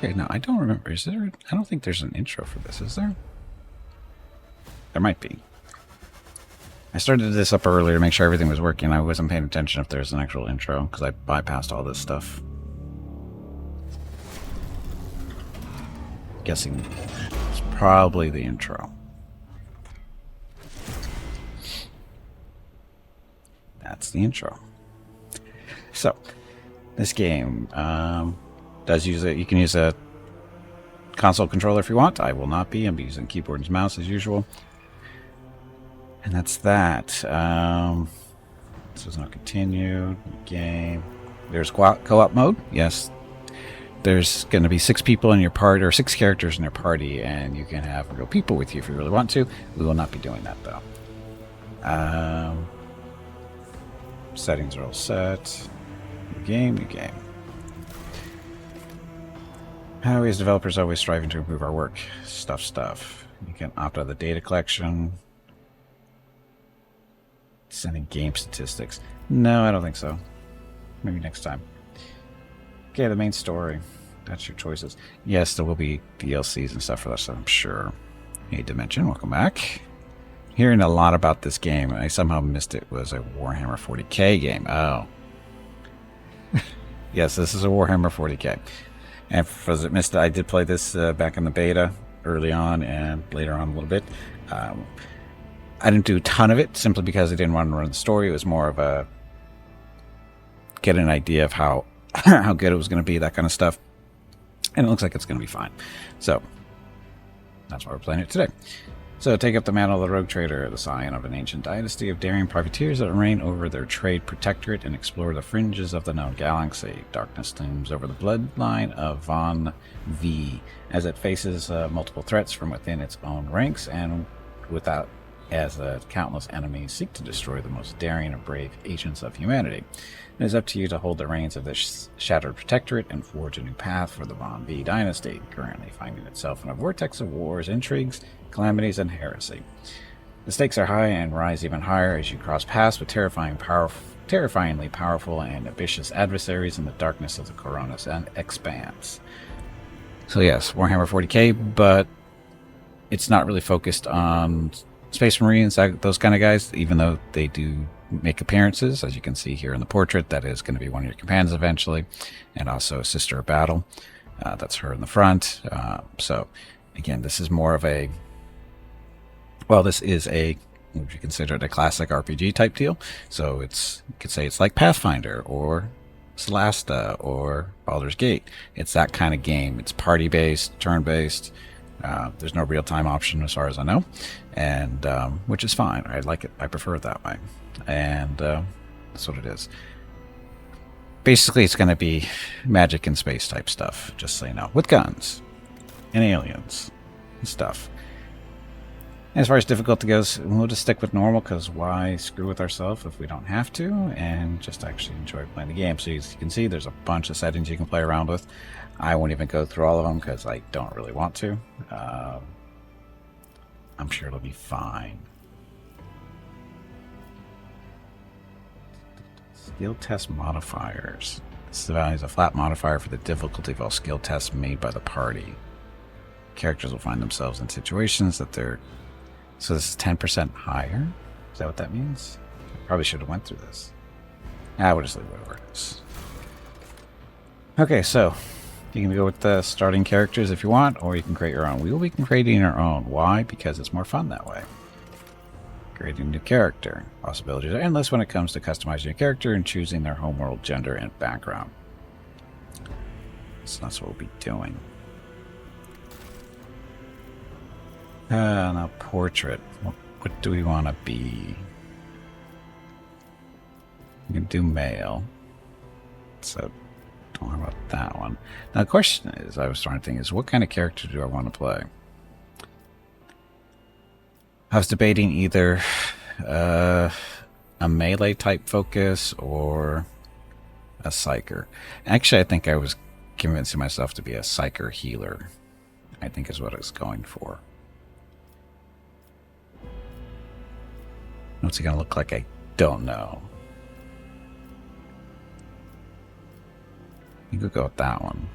Okay, no, I don't remember. Is there? I don't think there's an intro for this, is there? There might be. I started this up earlier to make sure everything was working. I wasn't paying attention if there's an actual intro, because I bypassed all this stuff. Guessing it's probably the intro. That's the intro. So, this game does use it. You can use a console controller if you want. I will not be. I'll be using keyboard and mouse as usual. And that's that. This is not continued. Game. There's co-op mode. Yes. There's going to be 6 people in your party, or 6 characters in your party, and you can have real people with you if you really want to. We will not be doing that, though. Settings are all set. New game. How is developers always striving to improve our work? Stuff. You can opt out of the data collection. Sending game statistics. No, I don't think so. Maybe next time. Okay, the main story. That's your choices. Yes, there will be DLCs and stuff for that stuff, I'm sure. Hey, Dimension, welcome back. Hearing a lot about this game. I somehow missed it was a Warhammer 40k game. Oh. Yes, this is a Warhammer 40k. And for those that missed it, I did play this back in the beta early on and later on a little bit. I didn't do a ton of it simply because I didn't want to run the story. It was more of a get an idea of how good it was going to be, that kind of stuff. And it looks like it's going to be fine. So that's why we're playing it today. So take up the mantle of the rogue trader, the scion of an ancient dynasty of daring privateers that reign over their trade protectorate and explore the fringes of the known galaxy. Darkness looms over the bloodline of Von V as it faces multiple threats from within its own ranks and without as countless enemies seek to destroy the most daring and brave agents of humanity. It is up to you to hold the reins of this shattered protectorate and forge a new path for the Von V dynasty, currently finding itself in a vortex of wars, intrigues, calamities, and heresy. The stakes are high and rise even higher as you cross paths with terrifyingly powerful and ambitious adversaries in the darkness of the Coronas and Expanse. So yes, Warhammer 40k, but it's not really focused on Space Marines, those kind of guys, even though they do make appearances, as you can see here in the portrait. That is going to be one of your companions eventually, and also a Sister of Battle. That's her in the front. So, again, this is more of a... Well, this is a... Would you consider it a classic RPG type deal? So it's... You could say it's like Pathfinder, or Solasta, or Baldur's Gate. It's that kind of game. It's party-based, turn-based. There's no real-time option as far as I know, and which is fine. I like it. I prefer it that way, and that's what it is. Basically, it's going to be magic and space type stuff, just so you know, with guns and aliens and stuff. And as far as difficulty goes, we'll just stick with normal, because why screw with ourselves if we don't have to, and just actually enjoy playing the game. So as you can see, there's a bunch of settings you can play around with. I won't even go through all of them because I don't really want to. I'm sure it'll be fine. Skill test modifiers. This values a flat modifier for the difficulty of all skill tests made by the party. Characters will find themselves in situations that they're... So this is 10% higher? Is that what that means? I probably should have went through this. We'll just leave whatever it is. Okay, so you can go with the starting characters if you want, or you can create your own. We will be creating our own. Why? Because it's more fun that way. Creating a new character. Possibilities are endless when it comes to customizing your character and choosing their homeworld, gender, and background. So that's what we'll be doing. Now, portrait. What do we want to be? We can do male. So, don't worry about that one. Now, the question is, I was trying to think, is what kind of character do I want to play? I was debating either a melee type focus or a psyker. Actually, I think I was convincing myself to be a psyker healer, I think is what I was going for. What's he going to look like? I don't know. You could go with that one.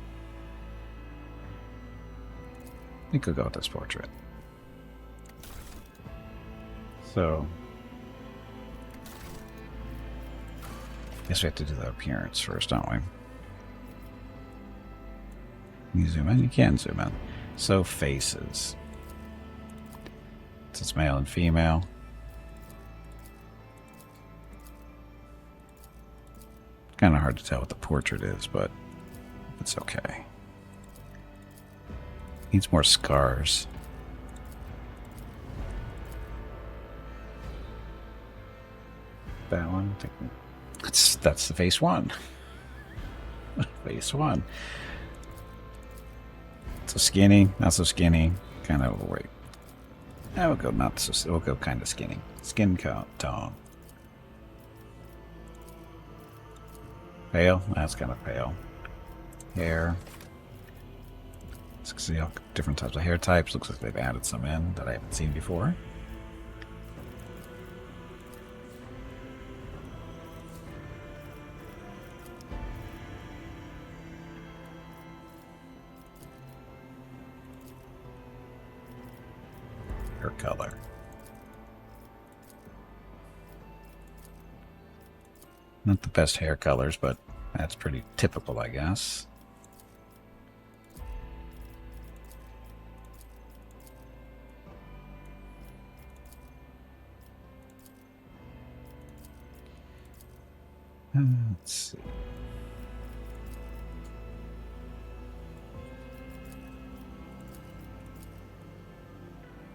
I think we'll go with this portrait. So, I guess we have to do the appearance first, don't we? Can you zoom in? You can zoom in. So, faces. It's male and female. Kind of hard to tell what the portrait is, but it's okay. Needs more scars. That one. That's the face one. Face one. So skinny, not so skinny, kind of overweight. We'll go not so. We'll go kind of skinny. Skin tone. Pale. That's kind of pale. Hair. Let's see all different types of hair types. Looks like they've added some in that I haven't seen before. Hair color. Not the best hair colors, but that's pretty typical, I guess. Let's see.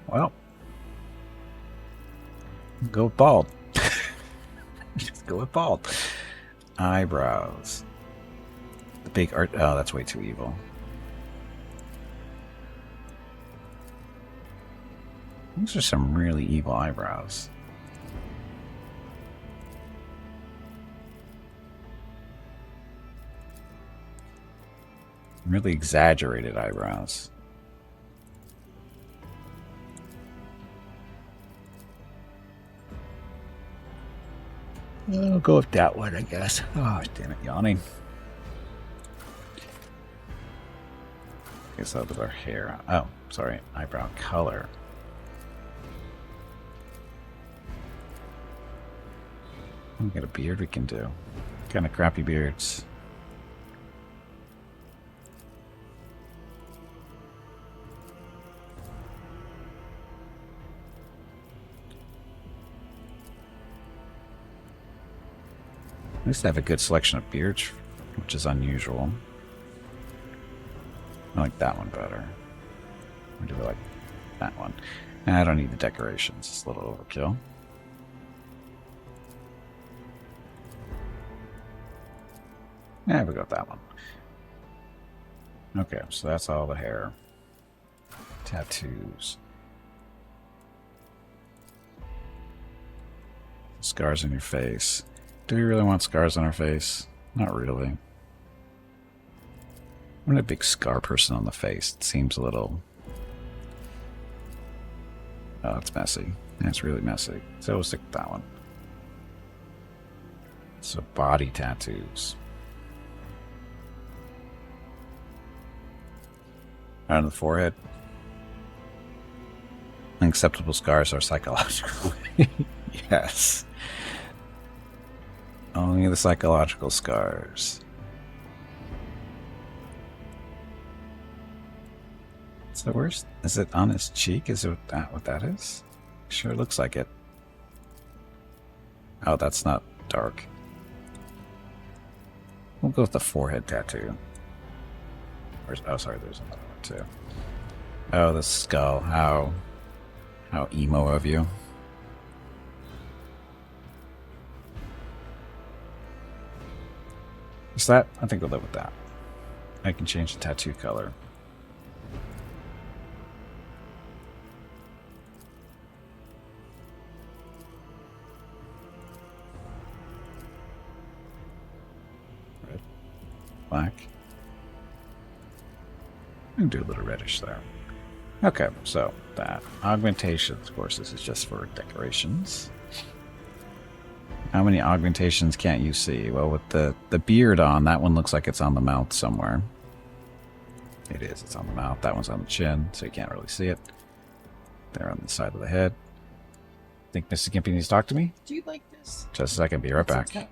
Well, go bald. Just go with bald. Eyebrows. The big art. Oh, that's way too evil. These are some really evil eyebrows. Really exaggerated eyebrows. I'll go with that one, I guess. Oh, damn it, yawning. Guess that was our hair. Oh, sorry, eyebrow color. We got a beard we can do. Kind of crappy beards. At least I have a good selection of beards, which is unusual. I like that one better. Or do I like that one? I don't need the decorations. It's a little overkill. Yeah, we got that one. Okay, so that's all the hair. Tattoos. Scars on your face. Do we really want scars on our face? Not really. I'm not a big scar person on the face. It seems a little... Oh, it's messy. That's really messy. So we'll stick with that one. So body tattoos. On the forehead. Unacceptable scars are psychological. Yes. Only the psychological scars. So where's... Is it on his cheek? Is it what that is? Sure looks like it. Oh, that's not dark. We'll go with the forehead tattoo. Oh, sorry, there's another one too. Oh, the skull. How emo of you. Is that? I think we'll live with that. I can change the tattoo color. Red. Black. I can do a little reddish there. Okay, so that. Augmentations, of course, this is just for decorations. How many augmentations can't you see? Well, with the beard on, that one looks like it's on the mouth somewhere. It is. It's on the mouth. That one's on the chin, so you can't really see it. There on the side of the head. Think Mrs. Gimpy needs to talk to me? Do you like this? Just a second. Be right back. Okay.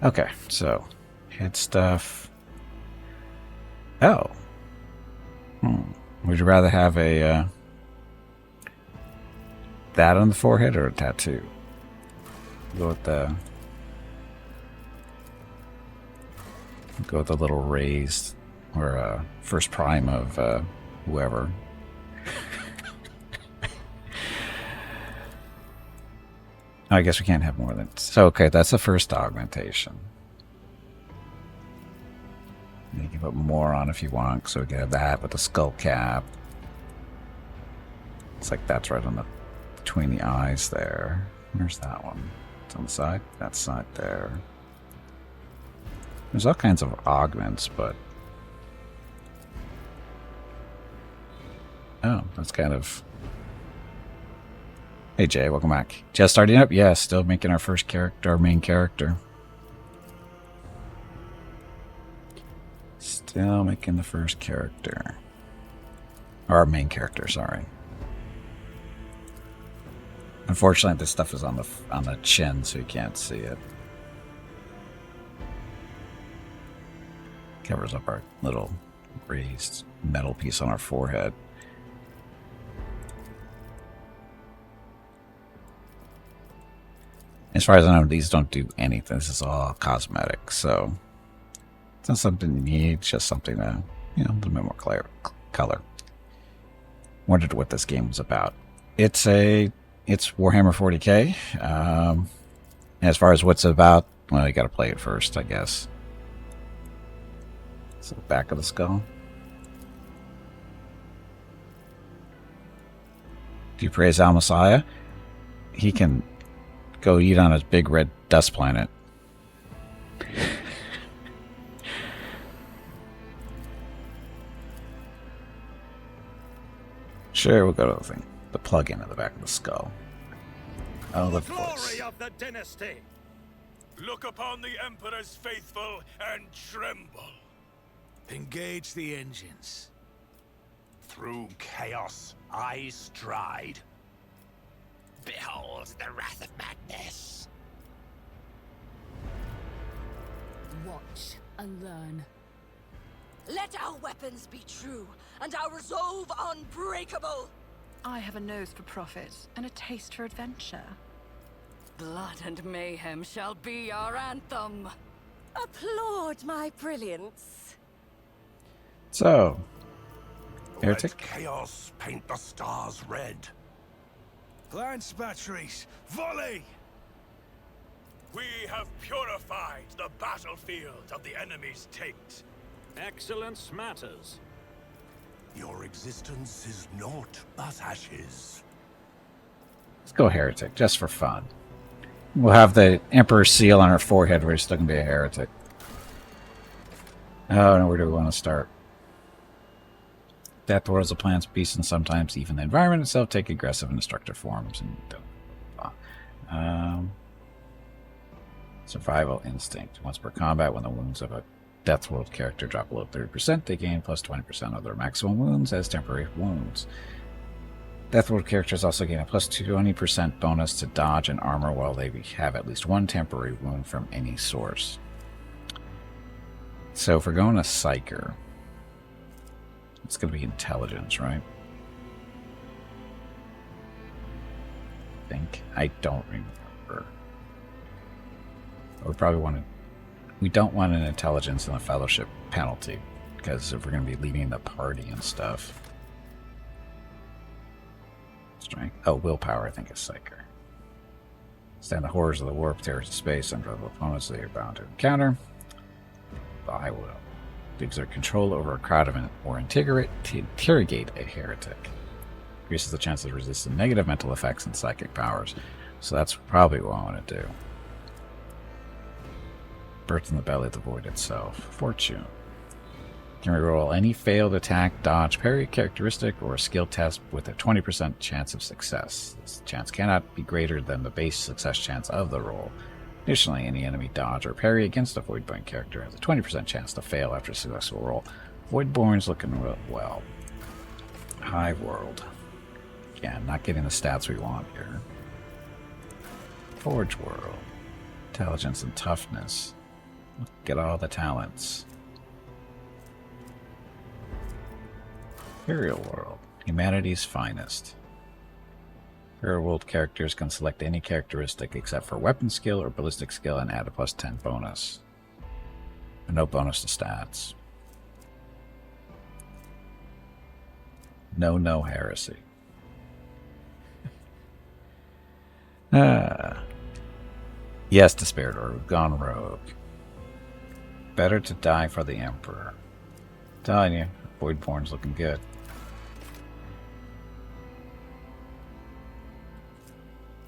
Okay, so head stuff. Oh. Would you rather have a that on the forehead or a tattoo? Go with the little raised or first prime of whoever. I guess we can't have more than... So, okay, that's the first augmentation. You can put more on if you want, so we can have that with the skull cap. It's like that's right on the... between the eyes there. Where's that one? It's on the side? That side there. There's all kinds of augments, but... Oh, that's kind of... Hey Jay, welcome back. Just starting up? Yeah, still making our first character, our main character. Still making the first character. Or our main character, sorry. Unfortunately, this stuff is on the chin, so you can't see it. Covers up our little raised metal piece on our forehead. As far as I know, these don't do anything. This is all cosmetic, so it's not something you need. It's just something to, a little bit more color. Wondered what this game was about. It's Warhammer 40k. As far as what's about, well, you got to play it first, I guess. So back of the skull. Do you praise Al Messiah? He can go eat on his big red dust planet. Sure, we'll go to the thing. The plug-in at the back of the skull. Oh, the glory of the dynasty! Look upon the Emperor's faithful and tremble. Engage the engines. Through chaos, I stride. Behold the wrath of madness. Watch and learn. Let our weapons be true, and our resolve unbreakable. I have a nose for profit and a taste for adventure. Blood and mayhem shall be our anthem. Applaud my brilliance. So, Let heretic. chaos paint the stars red. Lance batteries, volley! We have purified the battlefield of the enemy's taint. Excellence matters. Your existence is naught but ashes. Let's go heretic, just for fun. We'll have the Emperor's seal on our forehead. We're still going to be a heretic. Oh, no, where do we want to start? Death worlds of plants, beasts, and sometimes even the environment itself take aggressive and destructive forms. And blah, blah. Survival instinct. Once per combat, when the wounds of a Death World character drop below 30%, they gain plus 20% of their maximum wounds as temporary wounds. Death World characters also gain a plus 20% bonus to dodge and armor while they have at least one temporary wound from any source. So if we're going to Psyker, it's going to be intelligence, right? I think. I don't remember. We probably want to... We don't want an intelligence in the fellowship penalty, because if we're going to be leading the party and stuff. Strength. Oh, willpower, I think, is Psyker. Stand the horrors of the warp, terrors of space, and other opponents they are bound to encounter. I will. Exert control over a crowd of or interrogate a heretic. Increases the chance of resisting negative mental effects and psychic powers. So that's probably what I want to do. Birth in the belly of the void itself. Fortune. Can reroll any failed attack, dodge, parry characteristic, or skill test with a 20% chance of success. This chance cannot be greater than the base success chance of the roll. Additionally, any enemy dodge or parry against a Voidborn character has a 20% chance to fail after a successful roll. Voidborn's looking well. Hive World. Yeah, not getting the stats we want here. Forge World. Intelligence and toughness. Look at all the talents. Imperial World. Humanity's finest. Imperial World characters can select any characteristic except for weapon skill or ballistic skill and add a +10 bonus. But no bonus to stats. No heresy. Yes, Despairador, we've gone rogue. Better to die for the Emperor. Telling you, Voidborn's looking good.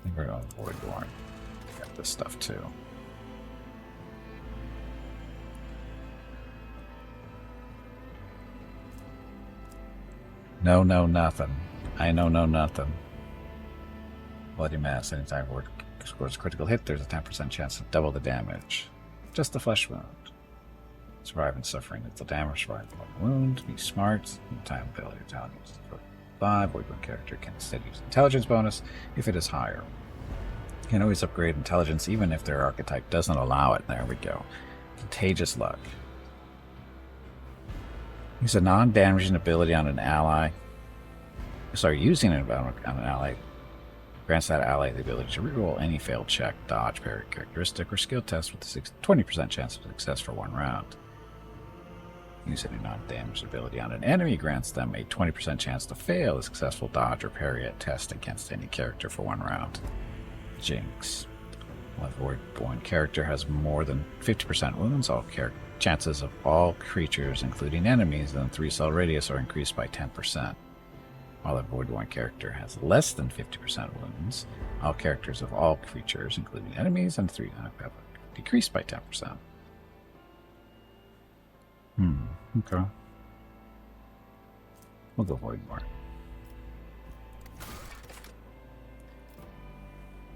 I think we're going Voidborn. Got this stuff too. No, nothing. I know nothing. Bloody Mass. Anytime Void scores a critical hit, there's a 10% chance to double the damage. Just a flesh wound. Survive and suffering. It's the damage, survive one wound. Be smart. Time ability. Talent uses for 5. Voidborn character can instead use intelligence bonus if it is higher. You can always upgrade intelligence even if their archetype doesn't allow it. There we go. Contagious Luck. Use a non-damaging ability on an ally. Using it on an ally grants that ally the ability to reroll any failed check, dodge, parry characteristic, or skill test with a 20% chance of success for 1 round. Using a non-damaged ability on an enemy grants them a 20% chance to fail a successful dodge or parry at test against any character for 1 round. Jinx. When a Voidborn character has more than 50% wounds, chances of all creatures, including enemies, in a 3-cell radius are increased by 10%. While a Voidborn character has less than 50% wounds, all characters of all creatures, including enemies, and 3 have decreased by 10%. Okay. We'll go Voidborn.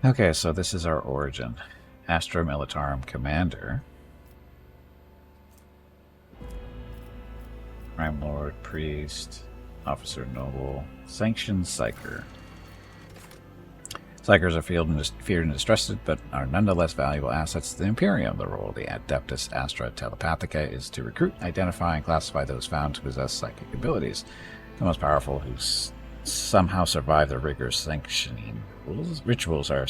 Okay, so this is our origin. Astra Militarum Commander. Prime Lord, Priest, Officer Noble, Sanctioned Psyker. Psykers are feared and distrusted, but are nonetheless valuable assets to the Imperium. The role of the Adeptus Astra Telepathica is to recruit, identify, and classify those found to possess psychic abilities. The most powerful who somehow survive the rigorous sanctioning rituals are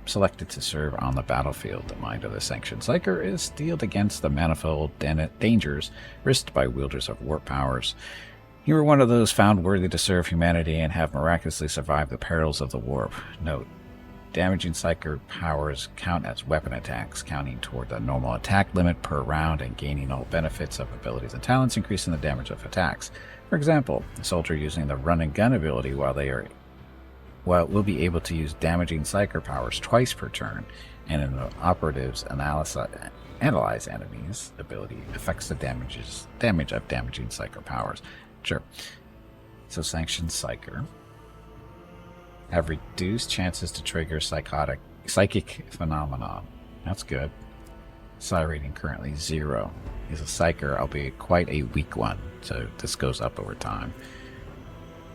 selected to serve on the battlefield. The mind of the Sanctioned Psyker is steeled against the manifold dangers risked by wielders of warp powers. You are one of those found worthy to serve humanity and have miraculously survived the perils of the warp. Note: damaging Psyker powers count as weapon attacks, counting toward the normal attack limit per round and gaining all benefits of abilities and talents, increasing the damage of attacks. For example, a soldier using the run and gun ability will be able to use damaging Psyker powers twice per turn, and an operative's analyze enemies ability affects the damage of damaging Psyker powers. Sure. So Sanctioned Psyker have reduced chances to trigger psychic phenomenon. That's good. Psi rating currently 0. He's a Psyker, albeit quite a weak one, so this goes up over time.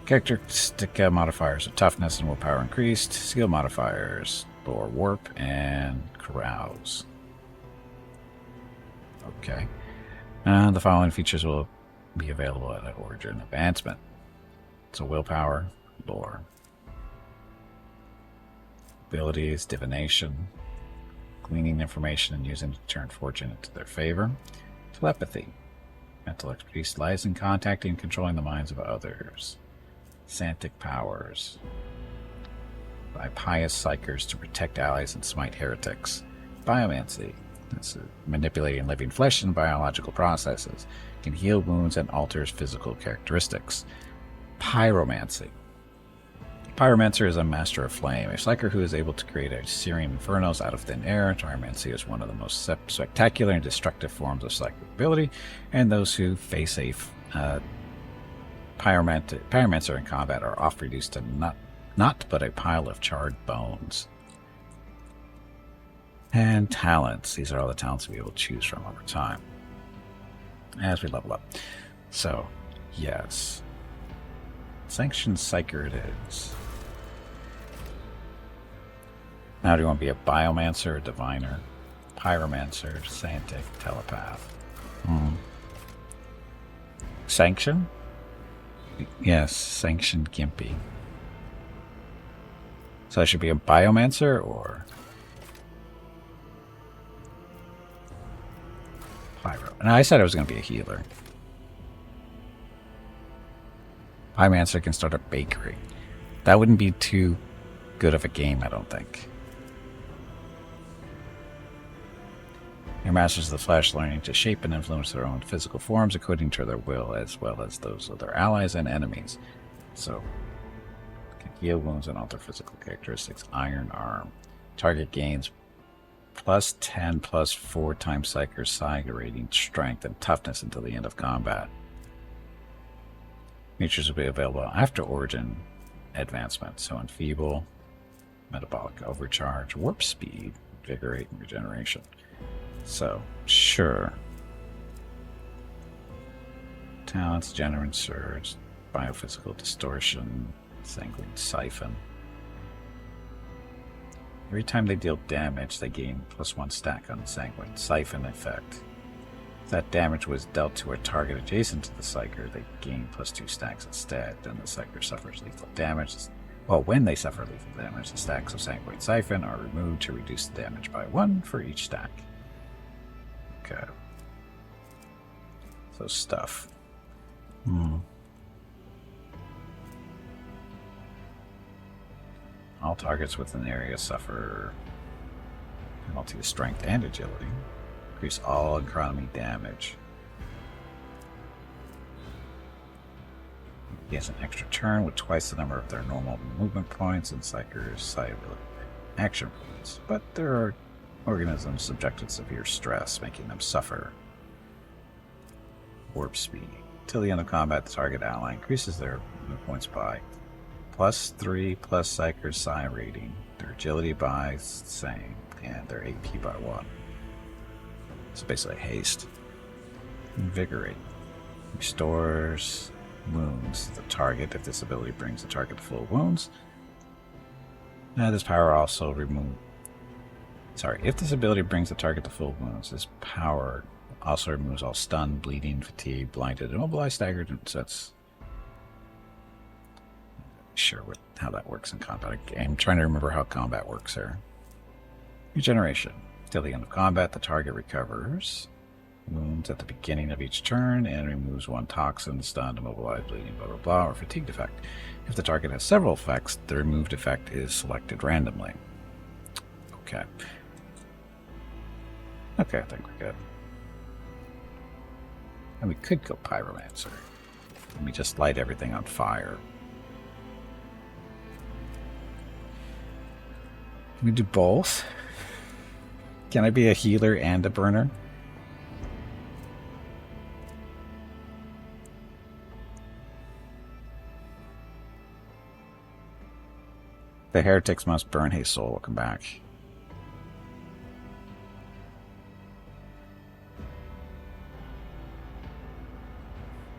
Characteristic modifiers of toughness and willpower increased. Skill modifiers: lore, warp, and carouse. Okay. The following features will be available at Origin Advancement. So willpower, lore. Abilities: divination, gleaning information and using it to turn fortune into their favor. Telepathy. Mental expertise lies in contacting and controlling the minds of others. Santic powers. By pious psychers to protect allies and smite heretics. Biomancy. This is manipulating living flesh and biological processes. Can heal wounds and alters physical characteristics. Pyromancy. Pyromancer is a master of flame, a psyker who is able to create a Syrian infernos out of thin air. Pyromancy is one of the most spectacular and destructive forms of psychic ability, and those who face a pyromancer in combat are oft reduced to not but a pile of charred bones. And talents. These are all the talents we will choose from over time as we level up. So, yes. Sanctioned Psyker it is. Now, do you want to be a Biomancer, a Diviner, Pyromancer, Santic, Telepath? Sanction? Yes, Sanctioned Gimpy. So I should be a Biomancer or Pyro? And I said I was going to be a healer. Pyromancer can start a bakery. That wouldn't be too good of a game, I don't think. Your masters of the flesh learning to shape and influence their own physical forms according to their will, as well as those of their allies and enemies. So, can heal wounds and alter physical characteristics. Iron Arm. Target gains plus 10 plus 4 times Psyker's Psyker rating, strength, and toughness until the end of combat. Features will be available after Origin advancement. So, Enfeeble, Metabolic Overcharge, Warp Speed, Invigorate, and Regeneration. So, sure. Talents, Generant Surge, Biophysical Distortion, Sanguine Siphon. Every time they deal damage, they gain +1 stack on the Sanguine Siphon effect. If that damage was dealt to a target adjacent to the Psyker, they gain +2 stacks instead. Then the Psyker suffers lethal damage. Well, when they suffer lethal damage, the stacks of Sanguine Siphon are removed to reduce the damage by 1 for each stack. Okay. So stuff. All targets within the area suffer penalty of strength and agility. Increase all economy damage. Gains an extra turn with twice the number of their normal movement points and Psyker's side ability action points. But there are organisms subjected to severe stress, making them suffer. Warp Speed. Till the end of combat, the target ally increases their movement points by +3 plus Psyker's Psi rating, their agility by the same, and their AP by 1. It's basically haste. Invigorate. Restores wounds to the target if this ability brings the target to full wounds. This power also if this ability brings the target to full wounds, this power also removes all stun, bleeding, fatigue, blinded, immobilized, staggered, and sets. Sure how that works in combat. I'm trying to remember how combat works here. Regeneration. Till the end of combat, the target recovers wounds at the beginning of each turn and removes 1 toxin, stun, immobilized, bleeding, blah blah blah, or fatigued effect. If the target has several effects, the removed effect is selected randomly. Okay. Okay, I think we're good. And we could go Pyromancer. Let me just light everything on fire. Can we do both? Can I be a healer and a burner? The heretics must burn his soul. Welcome back.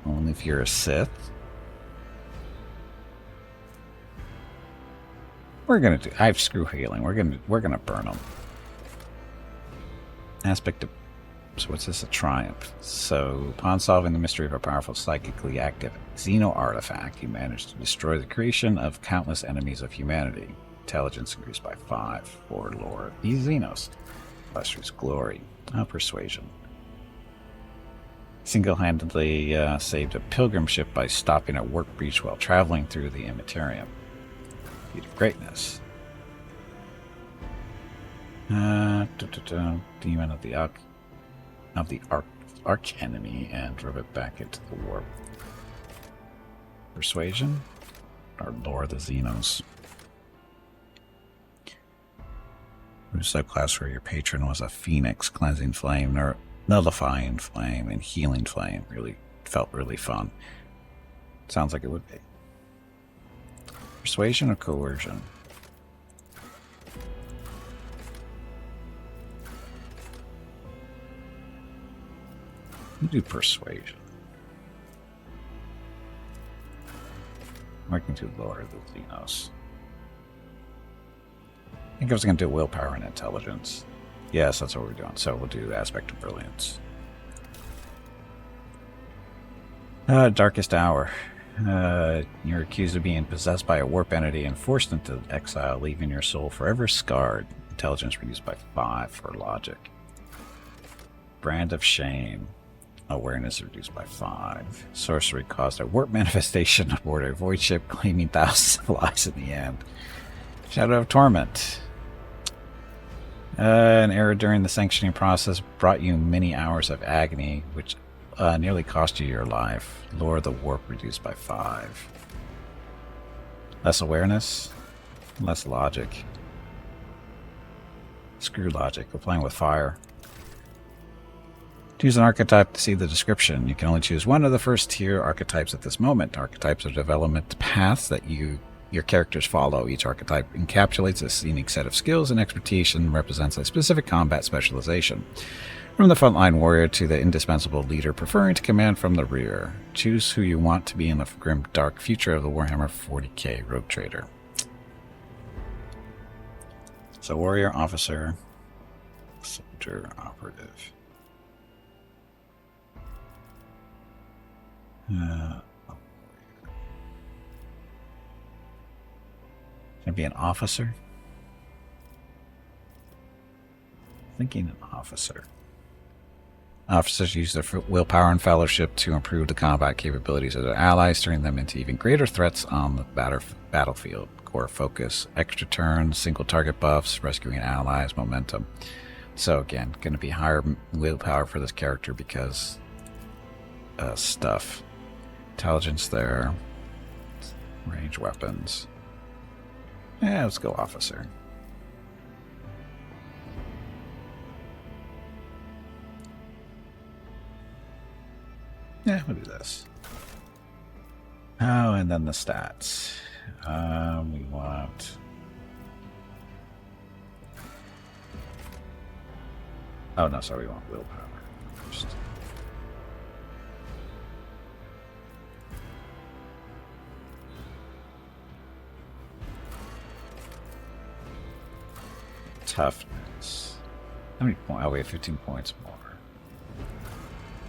Only if you're a Sith. We're gonna do. I have screw healing. We're gonna burn them. Aspect of. So what's this? A triumph. So upon solving the mystery of a powerful psychically active Xeno artifact, you managed to destroy the creation of countless enemies of humanity. Intelligence increased by 5 for lore of these Xenos. Illustrious glory. Persuasion. Single-handedly saved a pilgrim ship by stopping a warp breach while traveling through the Immaterium. Feat of greatness. Demon of the arch enemy and drove it back into the warp. Persuasion. Or Lore of the Xenos. New subclass where your patron was a phoenix, cleansing flame, nullifying flame, and healing flame. Really felt really fun. Sounds like it would be. Persuasion or coercion? We'll do persuasion. Working to lower the Xenos. I think I was going to do willpower and intelligence. Yes, that's what we're doing. So we'll do aspect of brilliance. Darkest hour. You're accused of being possessed by a warp entity and forced into exile, leaving your soul forever scarred. Intelligence reduced by 5 for logic. Brand of shame. Awareness reduced by 5. Sorcery caused a warp manifestation aboard a void ship, claiming thousands of lives in the end. Shadow of Torment. An error during the sanctioning process brought you many hours of agony, which nearly cost you your life. Lore of the Warp reduced by 5. Less awareness, less logic. Screw logic, we're playing with fire. Choose an archetype to see the description. You can only choose one of the first tier archetypes at this moment. Archetypes are development paths that your characters follow. Each archetype encapsulates a unique set of skills and expertise and represents a specific combat specialization. From the frontline warrior to the indispensable leader preferring to command from the rear. Choose who you want to be in the grim dark future of the Warhammer 40k Rogue Trader. So warrior, officer, soldier, operative. Can be an officer? Thinking an officer. Officers use their willpower and fellowship to improve the combat capabilities of their allies, turning them into even greater threats on the battlefield. Core focus, extra turns, single target buffs, rescuing allies, momentum. So again, going to be higher willpower for this character because stuff. Intelligence there. Range weapons. Yeah, let's go officer. Yeah, we'll do this. Oh, and then the stats. We want... Oh, no, sorry, we want willpower first. Toughness. How many points? Oh, we have 15 points more.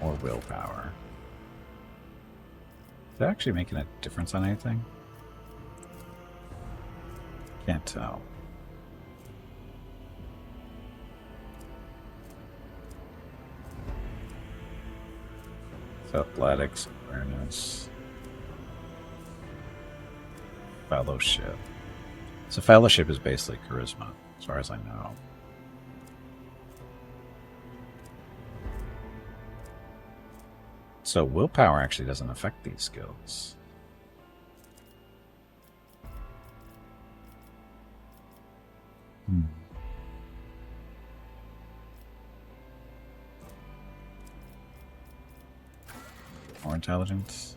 More willpower. Is that actually making a difference on anything? Can't tell. So athletics, awareness, fellowship. So fellowship is basically charisma, as far as I know. So willpower actually doesn't affect these skills. More intelligence.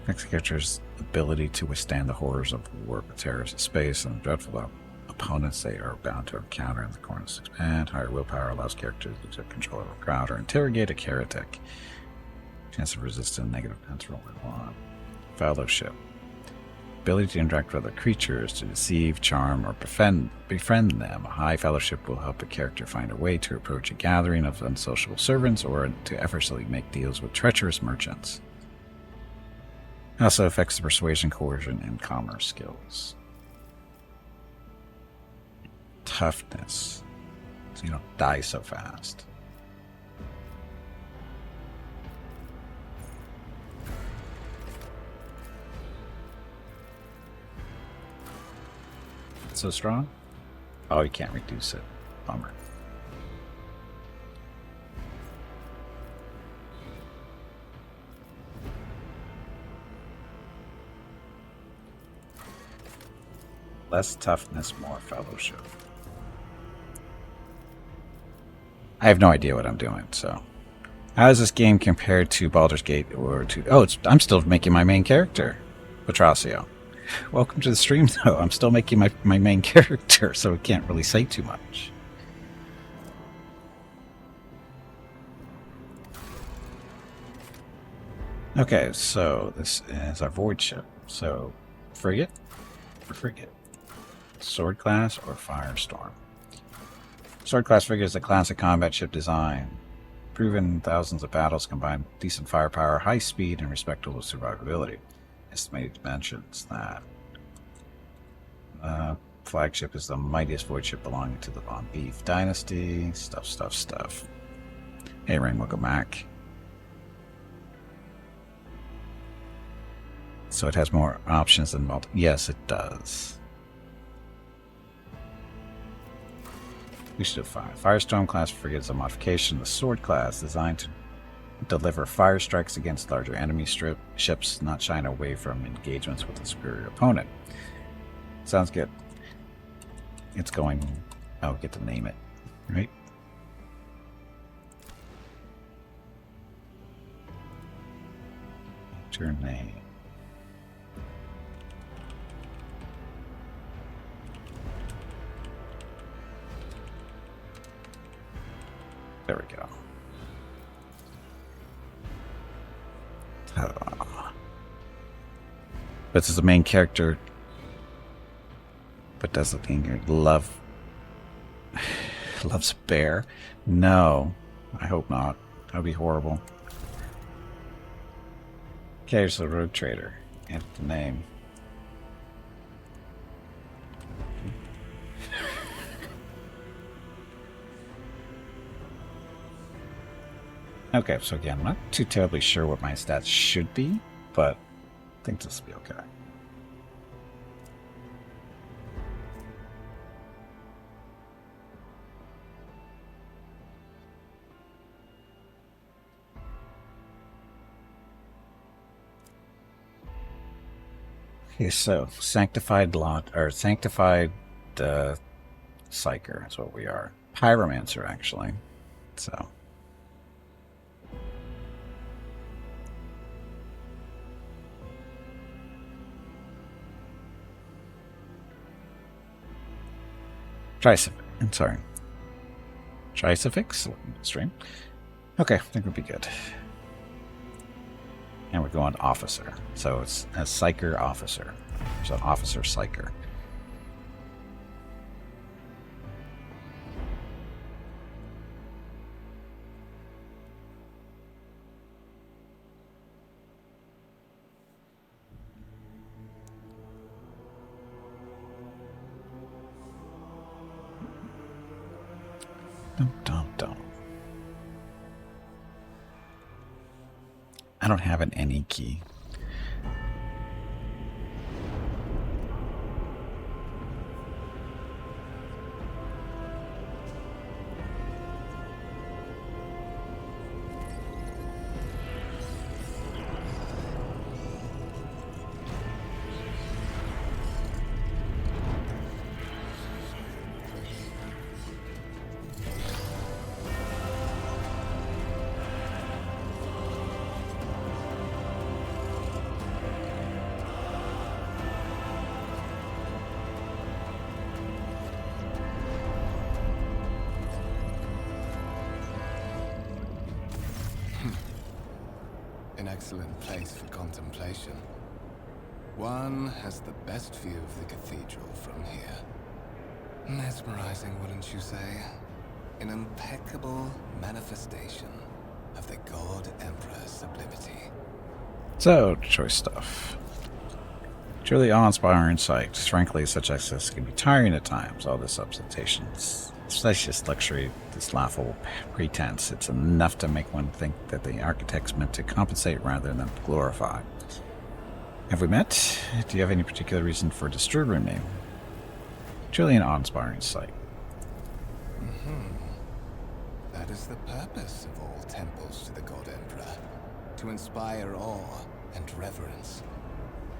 Next character's ability to withstand the horrors of war, the terrors of space, and the dreadful opponents they are bound to encounter in the corners expand. Higher willpower allows characters to exert control over a crowd or interrogate a heretic. Chance of resistance, negative chance roll by 1. Fellowship. Ability to interact with other creatures, to deceive, charm, or befriend them. A high fellowship will help a character find a way to approach a gathering of unsociable servants or to effortlessly make deals with treacherous merchants. It also affects the persuasion, coercion, and commerce skills. Toughness, so you don't die so fast. So strong? Oh, you can't reduce it. Bummer. Less toughness, more fellowship. I have no idea what I'm doing, so. How is this game compared to Baldur's Gate or to... Oh, I'm still making my main character, Petrasio. Welcome to the stream, though. I'm still making my main character, so I can't really say too much. Okay, so this is our void ship. So, frigate or frigate? Sword class or firestorm? Sword class frigate is a classic combat ship design. Proven in thousands of battles, combined decent firepower, high speed, and respectable survivability. Estimated dimensions. That flagship is the mightiest void ship belonging to the Von Beef dynasty. Stuff. Hey, Rain, welcome back. So it has more options than multi. Yes, it does. We should have Firestorm class frigate is a modification of the sword class designed to deliver fire strikes against larger enemy ships, not shying away from engagements with a superior opponent. Sounds good. It's going... I'll get to name it, right? Enter name. There we go. This is the main character, but doesn't mean loves bear. No, I hope not. That would be horrible. Okay, here's the rogue trader. Enter the name. Okay, so again, I'm not too terribly sure what my stats should be, but I think this will be okay. Okay, so sanctified psyker is what we are. Pyromancer, actually. So. Trisifix stream. Okay, I think we'll be good. And we're going officer. So it's a psyker officer. So officer psyker. Dum. I don't have an any key. Excellent place for contemplation. One has the best view of the cathedral from here. Mesmerizing, wouldn't you say? An impeccable manifestation of the God Emperor's sublimity. So, choice stuff. Truly awe-inspiring sight. Frankly, such access can be tiring at times. All this ostentation, this luxury, this laughable pretense, it's enough to make one think that the architect's meant to compensate rather than glorify. Have we met? Do you have any particular reason for disturbing me? Truly an awe-inspiring sight. That is the purpose of all temples to the God Emperor. To inspire awe and reverence.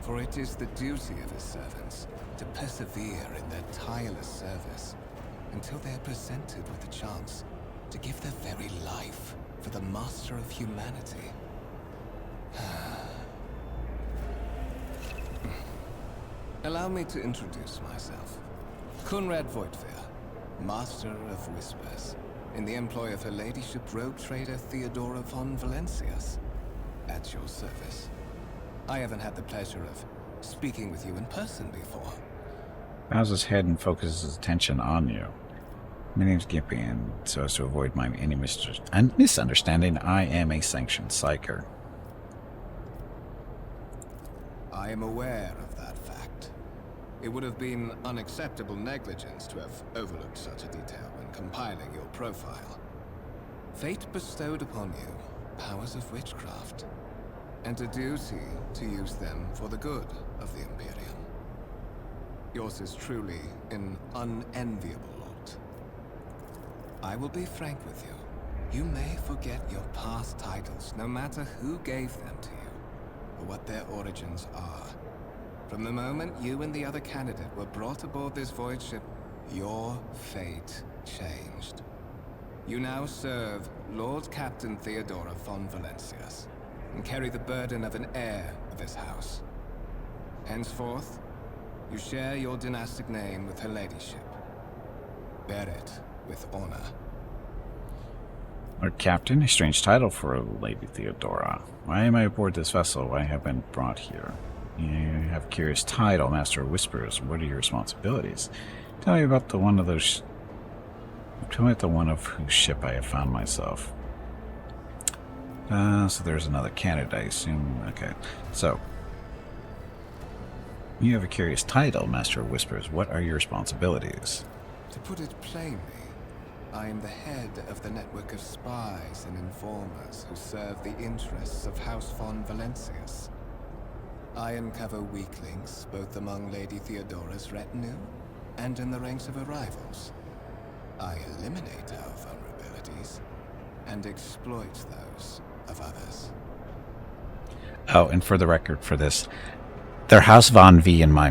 For it is the duty of his servants to persevere in their tireless service until they are presented with the chance to give their very life for the master of humanity. Allow me to introduce myself. Kunrad Voigtveer, Master of Whispers, in the employ of Her Ladyship Rogue Trader Theodora von Valencias. At your service. I haven't had the pleasure of speaking with you in person before. Bows his head and focuses his attention on you. My name's Gimpy, and so as to avoid any misunderstanding, I am a sanctioned psyker. I am aware of that fact. It would have been unacceptable negligence to have overlooked such a detail when compiling your profile. Fate bestowed upon you powers of witchcraft, and a duty to use them for the good of the Imperium. Yours is truly an unenviable lot. I will be frank with you. You may forget your past titles, no matter who gave them to you, or what their origins are. From the moment you and the other candidate were brought aboard this void ship, your fate changed. You now serve Lord Captain Theodora von Valencias, and carry the burden of an heir of this house. Henceforth, you share your dynastic name with Her Ladyship. Bear it with honor. Lord Captain, a strange title for Lady Theodora. Why am I aboard this vessel? Why have I been brought here? You have a curious title, Master of Whispers. What are your responsibilities? Tell me about the one of those... Tell me about the one of whose ship I have found myself. So there's another candidate, I assume. Okay, so... You have a curious title, Master of Whispers. What are your responsibilities? To put it plainly, I am the head of the network of spies and informers who serve the interests of House von Valencias. I uncover weak links both among Lady Theodora's retinue and in the ranks of her rivals. I eliminate our vulnerabilities and exploit those of others. Oh, and for the record for this, they're House Von V in my...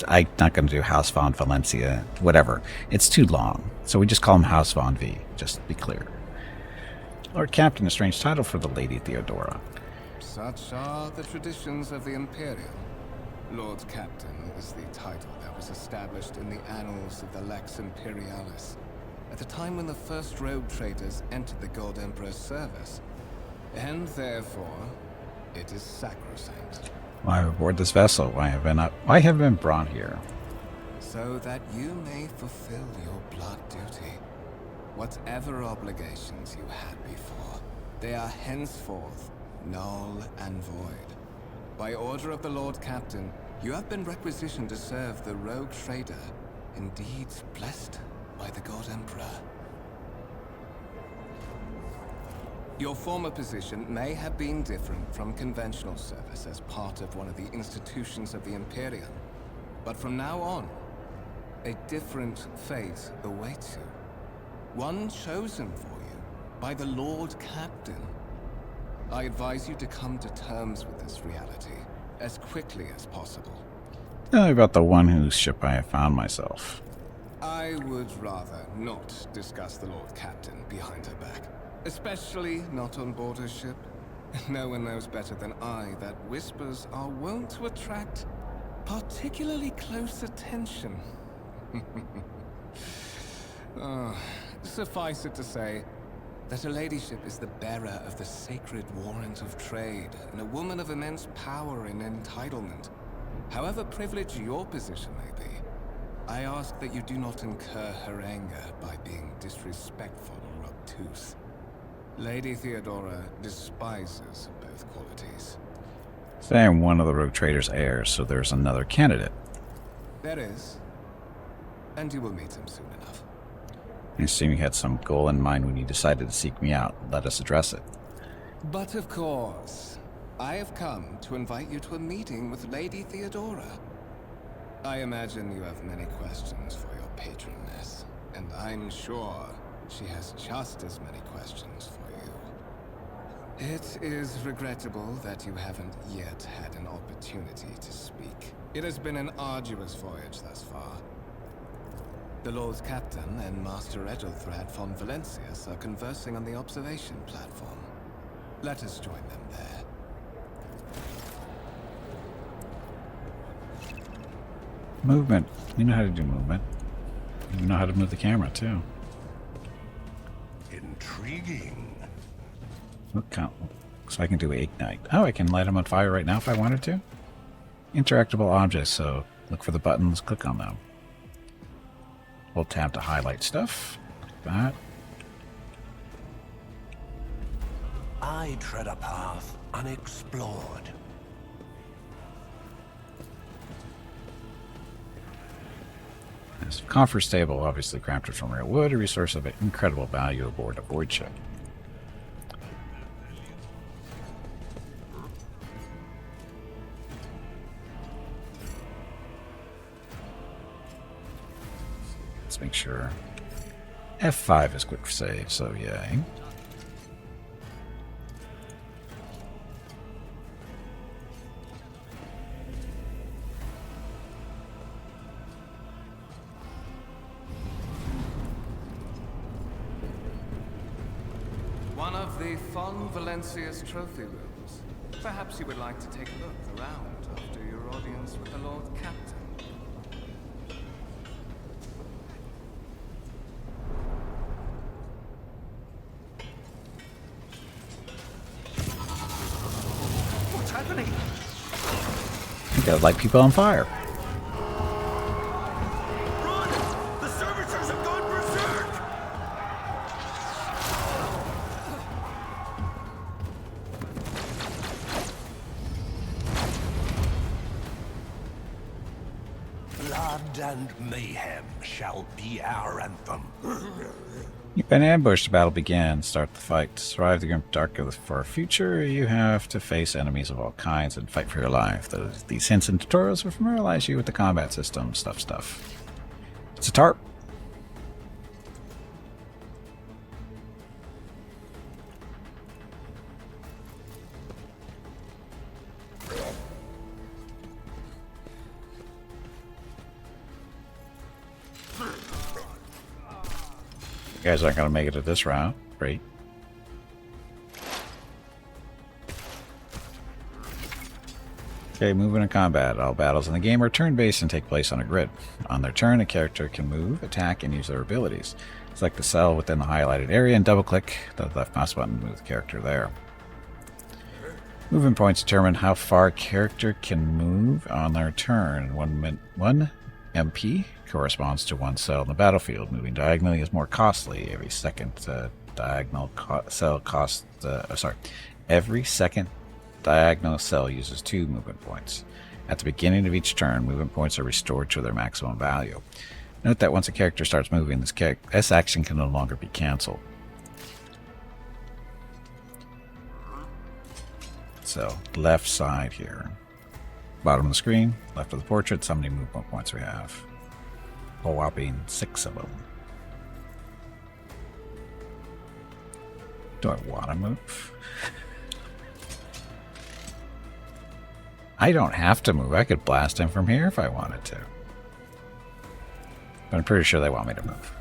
I'm not going to do House Von Valencia, whatever. It's too long, so we just call them House Von V, just to be clear. Lord Captain, a strange title for the Lady Theodora. Such are the traditions of the Imperium. Lord Captain is the title that was established in the annals of the Lex Imperialis at the time when the first rogue traders entered the Gold Emperor's service, and therefore, it is sacrosanct. Why aboard this vessel? Why have I been brought here? So that you may fulfill your blood duty. Whatever obligations you had before, they are henceforth null and void. By order of the Lord Captain, you have been requisitioned to serve the rogue trader, indeed blessed by the God Emperor. Your former position may have been different from conventional service as part of one of the institutions of the Imperium, but from now on, a different fate awaits you. One chosen for you by the Lord Captain. I advise you to come to terms with this reality as quickly as possible. Tell me about the one whose ship I have found myself. I would rather not discuss the Lord Captain behind her back. Especially not on board her ship. No one knows better than I that whispers are wont to attract particularly close attention. Suffice it to say that Her Ladyship is the bearer of the sacred warrant of trade and a woman of immense power and entitlement. However privileged your position may be, I ask that you do not incur her anger by being disrespectful or obtuse. Lady Theodora despises both qualities. Say I'm one of the rogue trader's heirs, so there's another candidate. There is. And you will meet him soon enough. I assume you had some goal in mind when you decided to seek me out. Let us address it. But of course, I have come to invite you to a meeting with Lady Theodora. I imagine you have many questions for your patroness, and I'm sure she has just as many questions for you. It is regrettable that you haven't yet had an opportunity to speak. It has been an arduous voyage thus far. The Lord Captain and Master Edelthrad von Valencius are conversing on the observation platform. Let us join them there. Movement. You know how to do movement. You know how to move the camera, too. Intriguing. So I can do ignite. Oh, I can light them on fire right now if I wanted to. Interactable objects, so look for the buttons, click on them. Hold tab to highlight stuff. Like that. I tread a path unexplored. This conference table, obviously crafted from real wood, a resource of incredible value aboard a void ship. Let's make sure. F5 is quick save, so yay. One of the von Valencius trophy rooms. Perhaps you would like to take a look around after your audience with the Lord Captain. What's happening? You gotta light people on fire. Run! The servitors have gone berserk! Blood and mayhem shall be our anthem. You've been ambushed. The battle begins. Start the fight. To survive the grim dark of the far future, you have to face enemies of all kinds and fight for your life. These hints and tutorials will familiarize you with the combat system. Stuff. It's a tarp. You guys aren't going to make it to this round. Great. Okay, moving to combat. All battles in the game are turn-based and take place on a grid. On their turn, a character can move, attack, and use their abilities. Select the cell within the highlighted area and double-click the left mouse button to move the character there. Movement points determine how far a character can move on their turn. 1 MP corresponds to one cell in the battlefield. Moving diagonally is more costly. Every second every second diagonal cell uses 2 movement points. At the beginning of each turn, movement points are restored to their maximum value. Note that once a character starts moving, this action can no longer be cancelled. So, left side here. Bottom of the screen, left of the portrait, how many movement points we have. A whopping 6 of them. Do I want to move? I don't have to move. I could blast him from here if I wanted to. But I'm pretty sure they want me to move.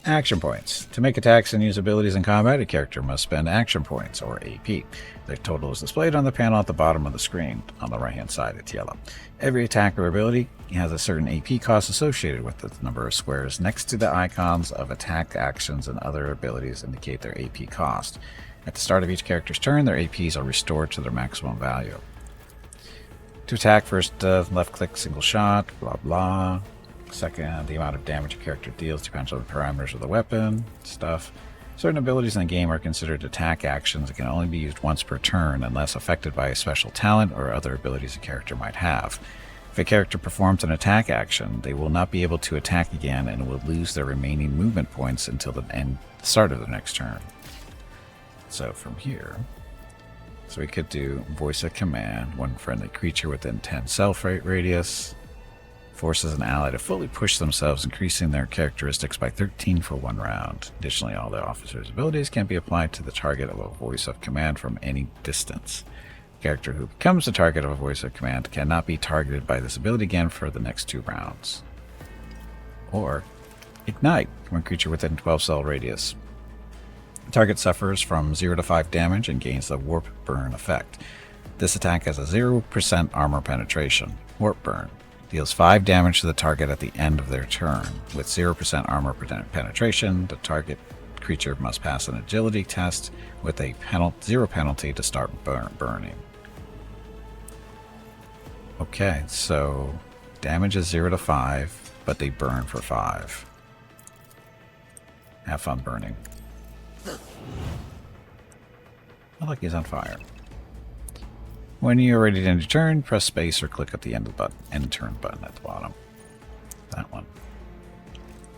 Action points. To make attacks and use abilities in combat, a character must spend action points, or AP. Their total is displayed on the panel at the bottom of the screen. On the right-hand side, it's yellow. Every attack or ability has a certain AP cost associated with it. The number of squares next to the icons of attack actions and other abilities indicate their AP cost. At the start of each character's turn, their APs are restored to their maximum value. To attack, first left-click, single shot, blah blah. Second, the amount of damage a character deals depends on the parameters of the weapon, stuff. Certain abilities in the game are considered attack actions and can only be used once per turn unless affected by a special talent or other abilities a character might have. If a character performs an attack action, they will not be able to attack again and will lose their remaining movement points until the start of the next turn. So from here, so we could do voice a command, one friendly creature within 10 cell radius. Forces an ally to fully push themselves, increasing their characteristics by 13 for 1 round. Additionally, all the officer's abilities can be applied to the target of a voice of command from any distance. The character who becomes the target of a voice of command cannot be targeted by this ability again for the next 2 rounds. Or, Ignite, when creature within 12 cell radius. The target suffers from 0 to 5 damage and gains the Warp Burn effect. This attack has a 0% armor penetration. Warp Burn deals 5 damage to the target at the end of their turn. With 0% armor penetration, the target creature must pass an agility test with a 0 penalty to start burning. Okay, so damage is 0 to 5, but they burn for 5. Have fun burning. I like he's on fire. When you're ready to end your turn, press space or click at the end turn button at the bottom. That one.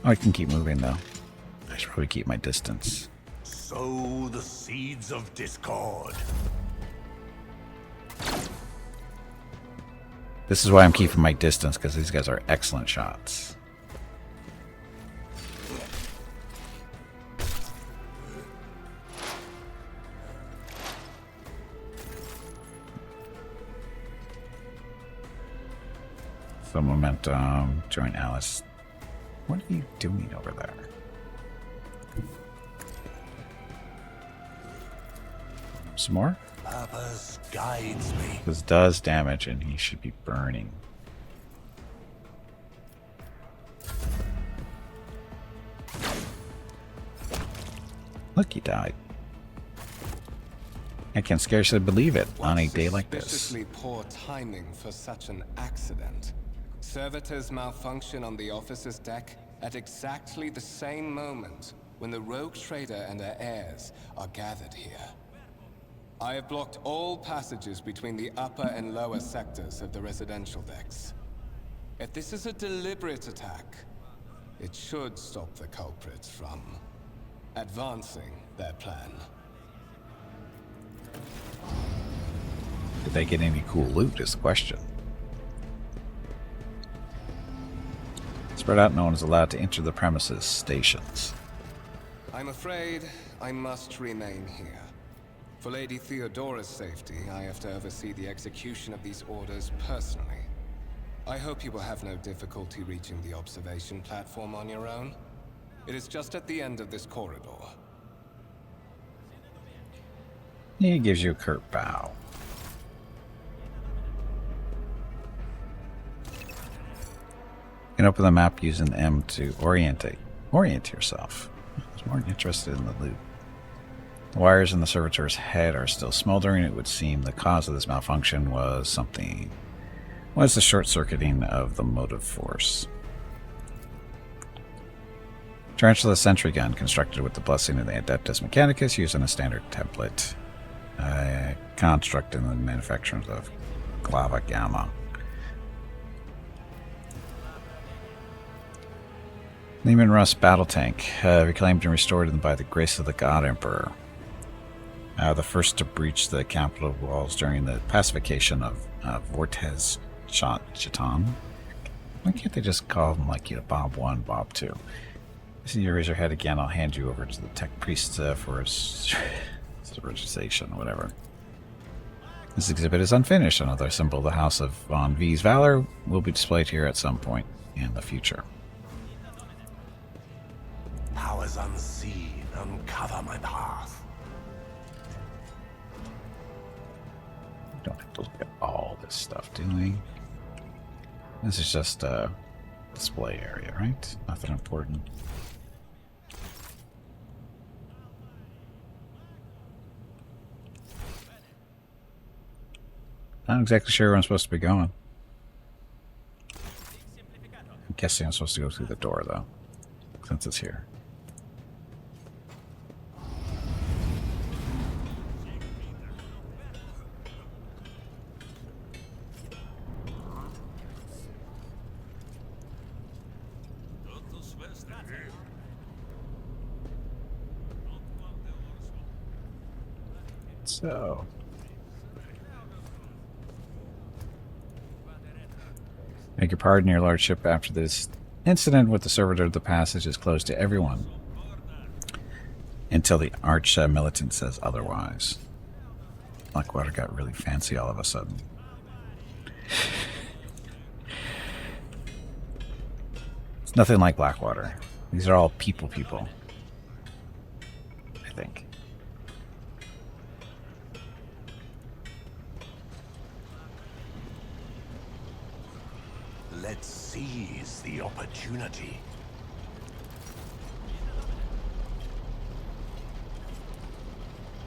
Oh, I can keep moving though. I should probably keep my distance. Sow the seeds of discord. This is why I'm keeping my distance, because these guys are excellent shots. So momentum, join Alice. What are you doing over there? Some more? Purpose guides me. This does damage and he should be burning. Look, he died. I can scarcely believe it on a day like this. Suspiciously poor timing for such an accident. Servitors malfunction on the officer's deck at exactly the same moment when the rogue trader and her heirs are gathered here. I have blocked all passages between the upper and lower sectors of the residential decks. If this is a deliberate attack, it should stop the culprits from advancing their plan. Did they get any cool loot is the question. Spread out, no one is allowed to enter the premises stations. I'm afraid I must remain here. For Lady Theodora's safety, I have to oversee the execution of these orders personally. I hope you will have no difficulty reaching the observation platform on your own. It is just at the end of this corridor. He gives you a curt bow. You can open the map using M to orient yourself. I was more interested in the loot. The wires in the servitor's head are still smoldering. It would seem the cause of this malfunction was the short-circuiting of the motive force. Tarantula sentry gun constructed with the blessing of the Adeptus Mechanicus using a standard template. Construct in the manufacturers of Glava Gamma. Lehman Russ battle tank, reclaimed and restored by the grace of the God Emperor. The first to breach the capital walls during the pacification of Vortes Chiton. Why can't they just call them like, Bob 1, Bob 2? So you raise your head again, I'll hand you over to the tech priest for his registration or whatever. This exhibit is unfinished. Another symbol of the House of Von V's valor will be displayed here at some point in the future. Powers unseen uncover my path. Don't have to look at all this stuff, do we? This is just a display area, right? Nothing important. Not exactly sure where I'm supposed to be going. I'm guessing I'm supposed to go through the door, though, since it's here. So, Beg your pardon, your lordship. After this incident with the servitor, the passage is closed to everyone until the arch-militant says otherwise. Blackwater got really fancy all of a sudden. It's nothing like Blackwater. These are all people, I think. Let's seize the opportunity.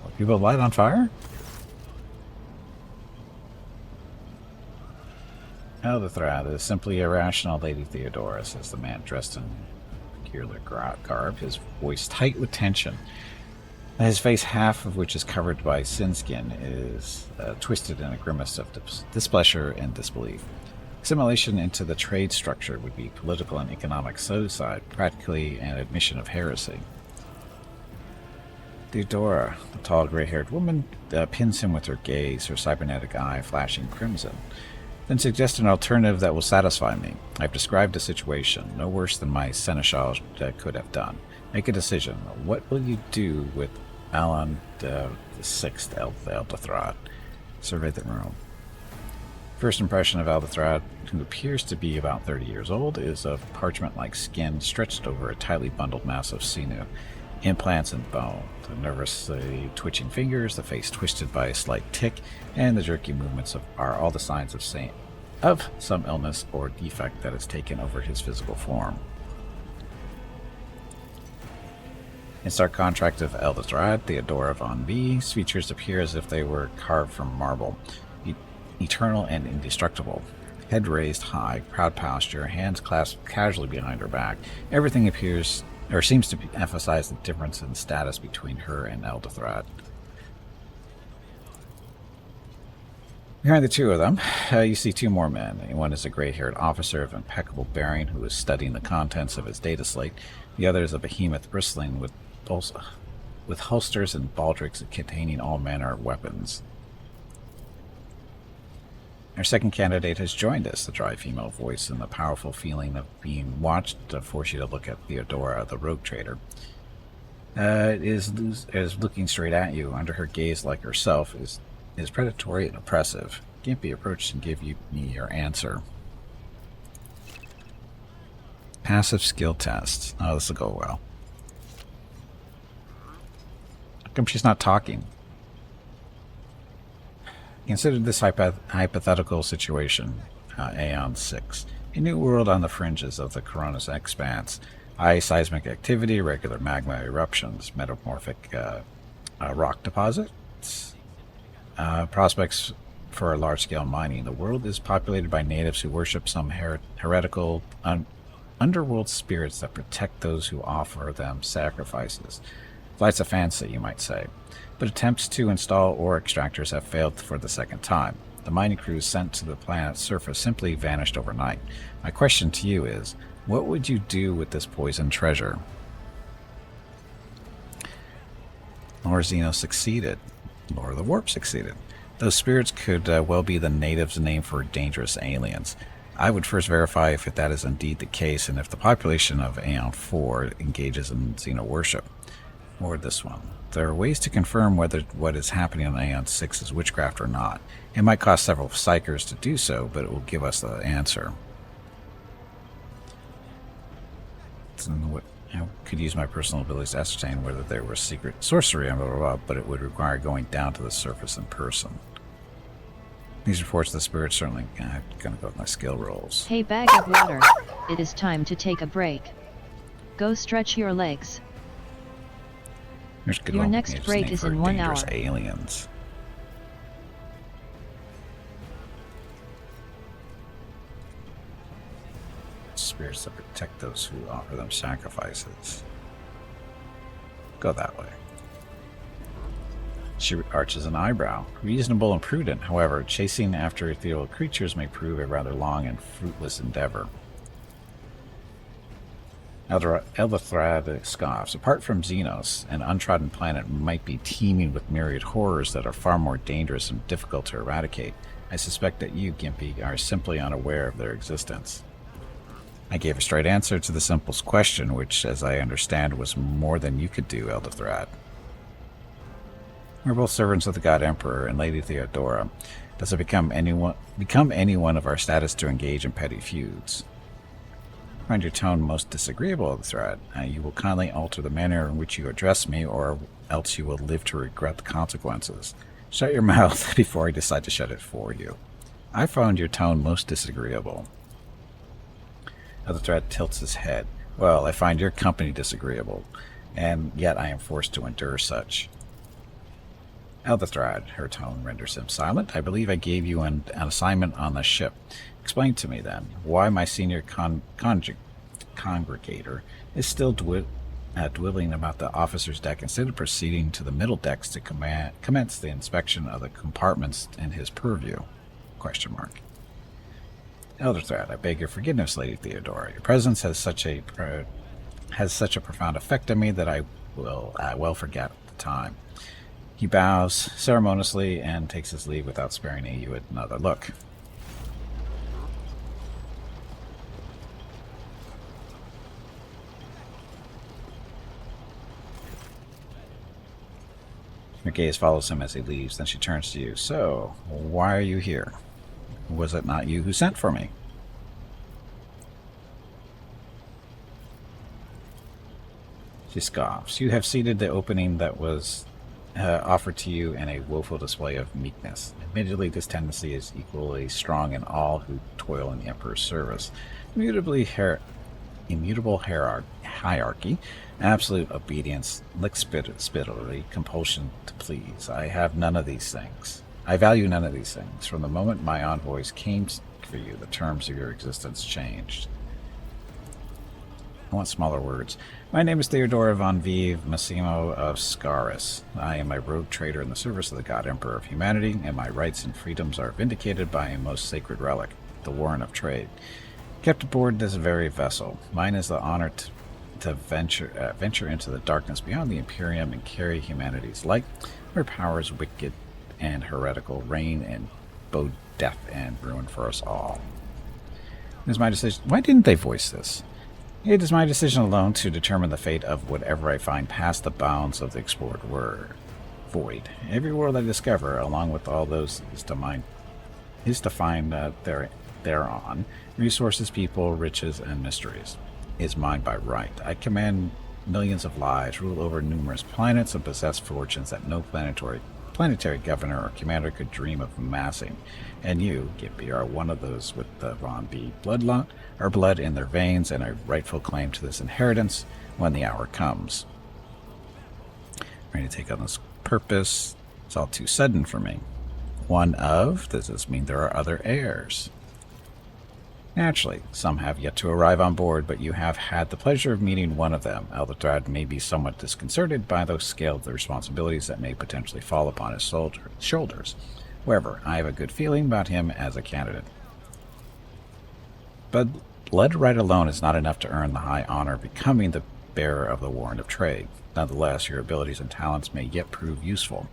Are people light on fire? Elderthrath is simply irrational, Lady Theodora, says the man dressed in peculiar garb, his voice tight with tension. His face, half of which is covered by sin skin, is twisted in a grimace of displeasure and disbelief. Assimilation into the trade structure would be political and economic suicide, practically an admission of heresy. Theodora, the tall gray-haired woman, pins him with her gaze, her cybernetic eye flashing crimson. Then suggest an alternative that will satisfy me. I've described a situation, no worse than my seneschal could have done. Make a decision. What will you do with Alan the Sixth Elderthrath? Survey the room. First impression of Elderthrath, who appears to be about 30 years old, is of parchment-like skin stretched over a tightly bundled mass of sinew, implants and bone, the nervously twitching fingers, the face twisted by a slight tic, and the jerky movements are all the signs of some illness or defect that has taken over his physical form. In stark contrast of Elderthrath, Theodora von B's features appear as if they were carved from marble, eternal and indestructible. Head raised high, proud posture, hands clasped casually behind her back. Everything appears, or seems to emphasize the difference in status between her and Elderthrath. Behind the two of them, you see two more men. One is a gray-haired officer of impeccable bearing who is studying the contents of his data slate. The other is a behemoth bristling with holsters and baldricks containing all manner of weapons. Our second candidate has joined us, the dry female voice, and the powerful feeling of being watched force you to look at Theodora, the rogue trader. Is looking straight at you. Under her gaze, like herself, is predatory and oppressive. Can't be approached and give me your answer. Passive skill test. Oh, this will go well. How come she's not talking? Consider this hypothetical situation, Aeon 6. A new world on the fringes of the Corona's expanse. High seismic activity, regular magma eruptions, metamorphic rock deposits, prospects for large-scale mining. The world is populated by natives who worship some heretical underworld spirits that protect those who offer them sacrifices. Flights of fancy, you might say. But attempts to install ore extractors have failed for the second time. The mining crews sent to the planet's surface simply vanished overnight. My question to you is, what would you do with this poisoned treasure? Lord Zeno succeeded. Lord of the Warp succeeded. Those spirits could well be the natives' name for dangerous aliens. I would first verify if that is indeed the case and if the population of Aeon 4 engages in Xeno worship. Or this one. There are ways to confirm whether what is happening on Aeon 6 is witchcraft or not. It might cost several psychers to do so, but it will give us the answer. I could use my personal abilities to ascertain whether there was secret sorcery and blah, blah, blah, but it would require going down to the surface in person. These reports of the spirits certainly going to go with my skill rolls. Hey, bag of water. It is time to take a break. Go stretch your legs. Your next break is in 1 hour. Aliens. Spirits that protect those who offer them sacrifices. Go that way. She arches an eyebrow. Reasonable and prudent, however, chasing after ethereal creatures may prove a rather long and fruitless endeavor. Elderthrath scoffs. Apart from Xenos, an untrodden planet might be teeming with myriad horrors that are far more dangerous and difficult to eradicate. I suspect that you, Gimpy, are simply unaware of their existence. I gave a straight answer to the simplest question, which, as I understand, was more than you could do, Elder Thrad. We're both servants of the God Emperor and Lady Theodora. Does it become any one of our status to engage in petty feuds? I find your tone most disagreeable, Elder Thrad. You will kindly alter the manner in which you address me, or else you will live to regret the consequences. Shut your mouth before I decide to shut it for you. I found your tone most disagreeable. Elder Thrad tilts his head. Well, I find your company disagreeable, and yet I am forced to endure such. Elder Thrad, her tone renders him silent. I believe I gave you an assignment on the ship. Explain to me, then, why my senior congregator is still dwindling about the officer's deck instead of proceeding to the middle decks to commence the inspection of the compartments in his purview? ? Elder Thrad, I beg your forgiveness, Lady Theodora. Your presence has such a profound effect on me that I will well forget the time. He bows ceremoniously and takes his leave without sparing you another look. Your gaze follows him as he leaves, then she turns to you. So, why are you here? Was it not you who sent for me? She scoffs. You have ceded the opening that was offered to you in a woeful display of meekness. Admittedly, this tendency is equally strong in all who toil in the Emperor's service. Immutable hierarchy, absolute obedience, lickspitterly, compulsion to please. I have none of these things. I value none of these things. From the moment my envoys came for you, the terms of your existence changed. I want smaller words. My name is Theodora von Vive Massimo of Scaris. I am a rogue trader in the service of the God Emperor of humanity, and my rights and freedoms are vindicated by a most sacred relic, the Warrant of Trade. Kept aboard this very vessel, mine is the honor to venture into the darkness beyond the Imperium and carry humanity's light, where powers wicked and heretical reign and bode death and ruin for us all. It is my decision. Why didn't they voice this? It is my decision alone to determine the fate of whatever I find past the bounds of the explored void. Every world I discover, along with all those is to find thereon resources, people, riches, and mysteries, is mine by right. I command millions of lives, rule over numerous planets, and possess fortunes that no planetary governor or commander could dream of amassing. And you, Gimpy, are one of those with the Von B blood in their veins and a rightful claim to this inheritance when the hour comes. Ready to take on this purpose? It's all too sudden for me. One of? Does this mean there are other heirs? Naturally, some have yet to arrive on board, but you have had the pleasure of meeting one of them. Elder Thrad may be somewhat disconcerted by the scale of the responsibilities that may potentially fall upon his shoulders. However, I have a good feeling about him as a candidate. But blood right alone is not enough to earn the high honor of becoming the bearer of the Warrant of Trade. Nonetheless, your abilities and talents may yet prove useful.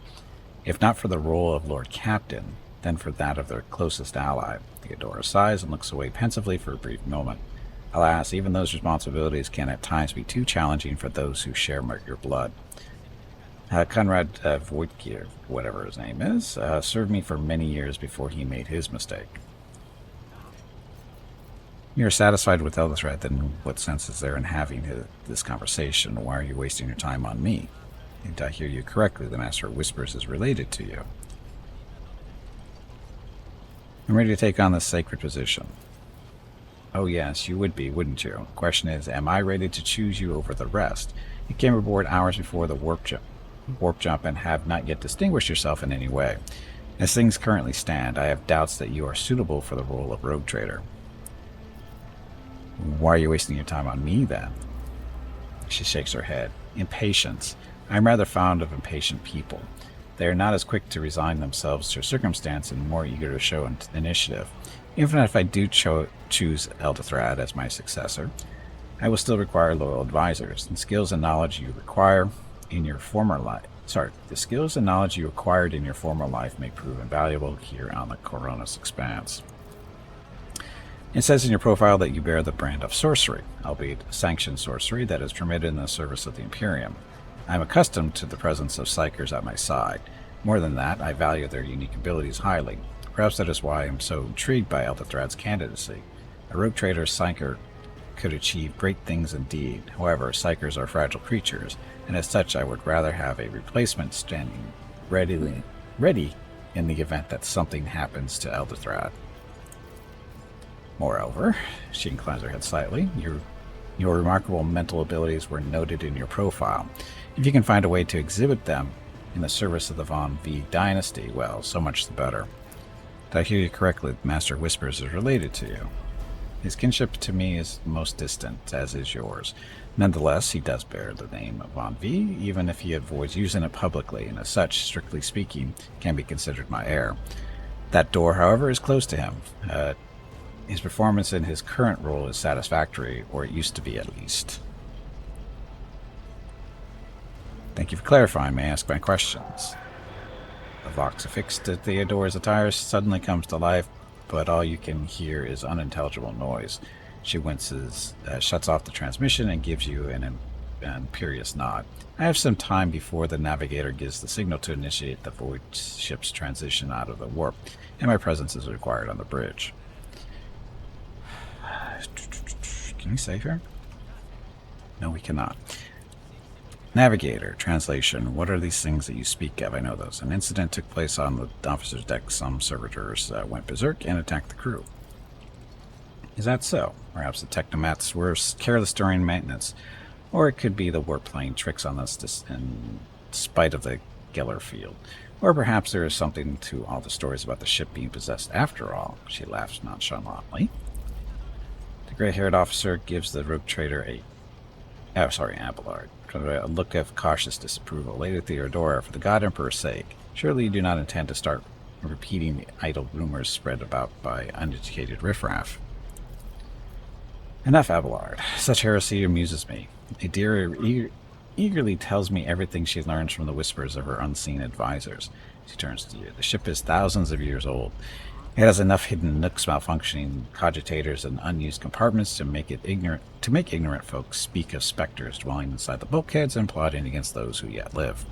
If not for the role of Lord Captain, then for that of their closest ally. Theodora sighs and looks away pensively for a brief moment. Alas, even those responsibilities can at times be too challenging for those who share your blood. Conrad Voigtgear, whatever his name is, served me for many years before he made his mistake. You're satisfied with Elder Thrad, then what sense is there in having this conversation? Why are you wasting your time on me? Did I hear you correctly? The Master of Whispers is related to you. I'm ready to take on this sacred position. Oh yes, you would be, wouldn't you? The question is, am I ready to choose you over the rest? You came aboard hours before the warp jump and have not yet distinguished yourself in any way. As things currently stand, I have doubts that you are suitable for the role of rogue trader. Why are you wasting your time on me, then? She shakes her head. Impatience. I'm rather fond of impatient people. They are not as quick to resign themselves to circumstance and more eager to show initiative. Even if I do choose Elder Thrad as my successor, I will still require loyal advisors. The skills and knowledge you require in your former The skills and knowledge you acquired in your former life may prove invaluable here on the Coronis Expanse. It says in your profile that you bear the brand of sorcery, albeit sanctioned sorcery that is permitted in the service of the Imperium. I am accustomed to the presence of psychers at my side. More than that, I value their unique abilities highly. Perhaps that is why I am so intrigued by Eldathrad's candidacy. A rogue trader psyker could achieve great things indeed. However, psychers are fragile creatures, and as such I would rather have a replacement standing ready in the event that something happens to Eldathrad. Moreover, she inclines her head slightly, your remarkable mental abilities were noted in your profile. If you can find a way to exhibit them in the service of the Von V dynasty, well, so much the better. Did I hear you correctly? Master Whispers is related to you. His kinship to me is most distant, as is yours. Nonetheless, he does bear the name of Von V, even if he avoids using it publicly, and as such, strictly speaking, can be considered my heir. That door, however, is closed to him. His performance in his current role is satisfactory, or it used to be at least. Thank you for clarifying. May I ask my questions? The Vox affixed to Theodora's attire suddenly comes to life, but all you can hear is unintelligible noise. She winces, shuts off the transmission, and gives you an imperious nod. I have some time before the navigator gives the signal to initiate the void ship's transition out of the warp, and my presence is required on the bridge. Can we save here? No, we cannot. Navigator, translation. What are these things that you speak of? I know those. An incident took place on the officer's deck. Some servitors went berserk and attacked the crew. Is that so? Perhaps the technomats were careless during maintenance. Or it could be the warp playing tricks on us in spite of the Geller field. Or perhaps there is something to all the stories about the ship being possessed after all. She laughs nonchalantly. The gray-haired officer gives the rogue trader Abelard, a look of cautious disapproval. Lady Theodora, for the God Emperor's sake, surely you do not intend to start repeating the idle rumors spread about by uneducated riffraff. Enough, Abelard. Such heresy amuses me. Adira eagerly tells me everything she learns from the whispers of her unseen advisors. She turns to you. The ship is thousands of years old. It has enough hidden nooks, malfunctioning cogitators, and unused compartments to make ignorant folks speak of specters dwelling inside the bulkheads and plotting against those who yet live.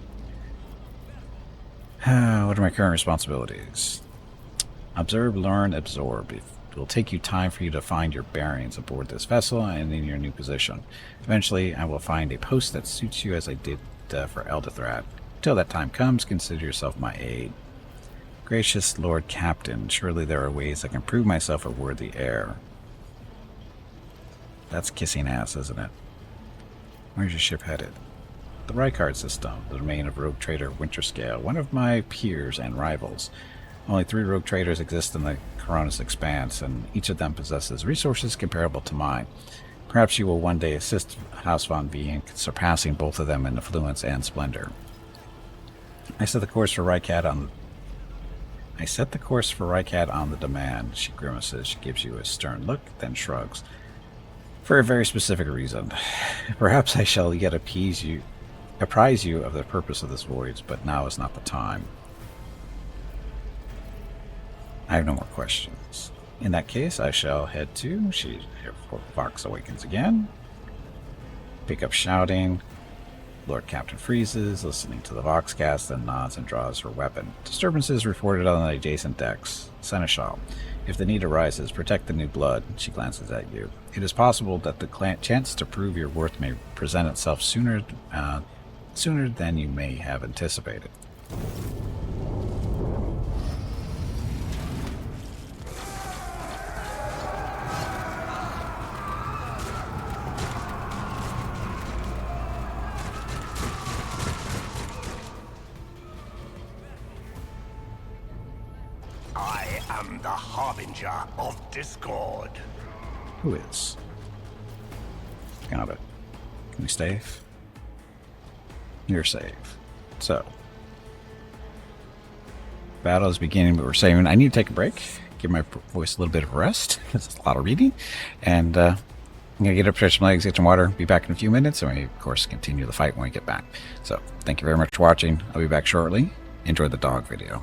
What are my current responsibilities? Observe, learn, absorb. It will take you time for you to find your bearings aboard this vessel and in your new position. Eventually, I will find a post that suits you as I did for Eldathrad. Until that time comes, consider yourself my aide. Gracious Lord Captain, surely there are ways I can prove myself a worthy heir. That's kissing ass, isn't it? Where's your ship headed? The Rykard system, the domain of rogue trader Winterscale, one of my peers and rivals. Only 3 rogue traders exist in the Coronis Expanse, and each of them possesses resources comparable to mine. Perhaps you will one day assist House Von V in surpassing both of them in affluence and splendor. I set the course for Rykad on the demand. She grimaces. She gives you a stern look, then shrugs. For a very specific reason. Perhaps I shall yet apprise you of the purpose of this voyage, but now is not the time. I have no more questions. In that case, I shall head to... Vox awakens again. Pick up shouting. Lord Captain freezes, listening to the Voxcast, then nods and draws her weapon. Disturbances reported on the adjacent decks. Seneschal, if the need arises, protect the new blood. She glances at you. It is possible that the chance to prove your worth may present itself sooner than you may have anticipated. I am the harbinger of discord. Who is? Got it. Can we save? You're safe. So. Battle is beginning, but we're saving. I need to take a break. Give my voice a little bit of rest. It's a lot of reading. And I'm going to get up, stretch my legs, get some water, be back in a few minutes, and we, of course, continue the fight when we get back. So, thank you very much for watching. I'll be back shortly. Enjoy the dog video.